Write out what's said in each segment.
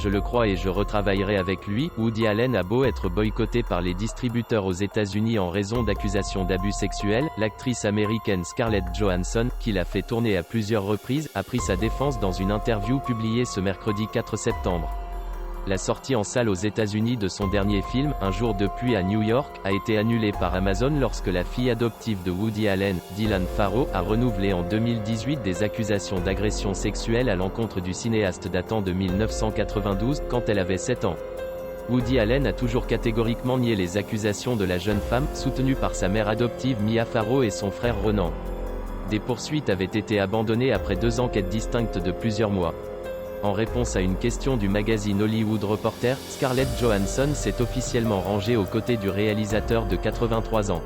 Je le crois et je retravaillerai avec lui. Woody Allen a beau être boycotté par les distributeurs aux États-Unis en raison d'accusations d'abus sexuels, l'actrice américaine Scarlett Johansson, qui l'a fait tourner à plusieurs reprises, a pris sa défense dans une interview publiée ce mercredi 4 septembre. La sortie en salle aux États-Unis de son dernier film, Un jour de pluie à New York, a été annulée par Amazon lorsque la fille adoptive de Woody Allen, Dylan Farrow, a renouvelé en 2018 des accusations d'agression sexuelle à l'encontre du cinéaste datant de 1992, quand elle avait 7 ans. Woody Allen a toujours catégoriquement nié les accusations de la jeune femme, soutenue par sa mère adoptive Mia Farrow et son frère Ronan. Des poursuites avaient été abandonnées après 2 enquêtes distinctes de plusieurs mois. En réponse à une question du magazine Hollywood Reporter, Scarlett Johansson s'est officiellement rangée aux côtés du réalisateur de 83 ans.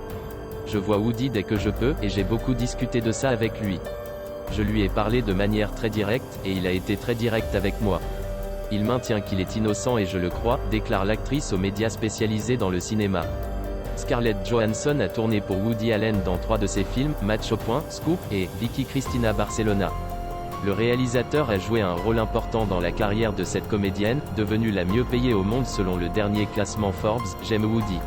Je vois Woody dès que je peux, et j'ai beaucoup discuté de ça avec lui. Je lui ai parlé de manière très directe, et il a été très direct avec moi. Il maintient qu'il est innocent et je le crois, déclare l'actrice aux médias spécialisés dans le cinéma. Scarlett Johansson a tourné pour Woody Allen dans 3 de ses films, Match au point, Scoop, et Vicky Cristina Barcelona. Le réalisateur a joué un rôle important dans la carrière de cette comédienne, devenue la mieux payée au monde selon le dernier classement Forbes. J'aime Woody.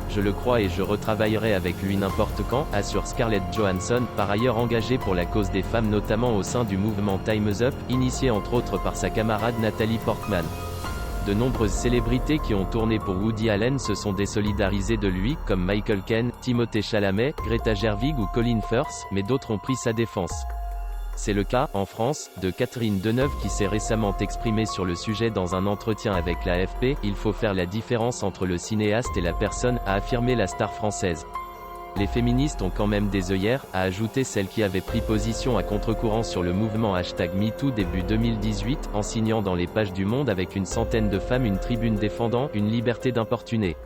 Je le crois et je retravaillerai avec lui n'importe quand, assure Scarlett Johansson, par ailleurs engagée pour la cause des femmes notamment au sein du mouvement Time's Up, initié entre autres par sa camarade Natalie Portman. De nombreuses célébrités qui ont tourné pour Woody Allen se sont désolidarisées de lui, comme Michael Caine, Timothée Chalamet, Greta Gerwig ou Colin Firth, mais d'autres ont pris sa défense. C'est le cas, en France, de Catherine Deneuve qui s'est récemment exprimée sur le sujet dans un entretien avec l'AFP. Il faut faire la différence entre le cinéaste et la personne, a affirmé la star française. Les féministes ont quand même des œillères, a ajouté celle qui avait pris position à contre-courant sur le mouvement #MeToo début 2018, en signant dans les pages du Monde avec une centaine de femmes une tribune défendant « une liberté d'importuner ».